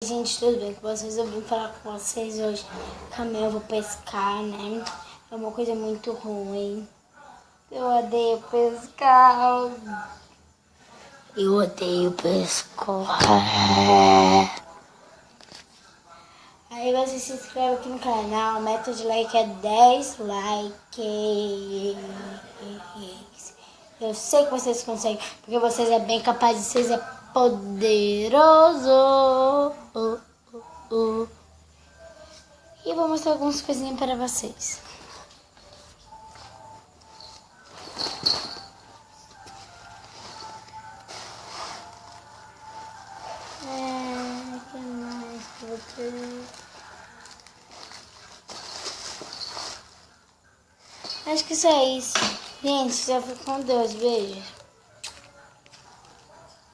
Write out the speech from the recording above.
Gente, tudo bem com vocês? Eu vim falar com vocês hoje que amanhã eu vou pescar, né? É uma coisa muito ruim. Eu odeio pescar. Eu odeio pescar. Aí você se inscreve aqui no canal. A meta de like é 10 likes. Eu sei que vocês conseguem, porque vocês é bem capazes, vocês é poderoso. E eu vou mostrar algumas coisinhas para vocês. Que mais que eu tenho? Acho que só é isso. Gente, já fico com Deus. Beijo.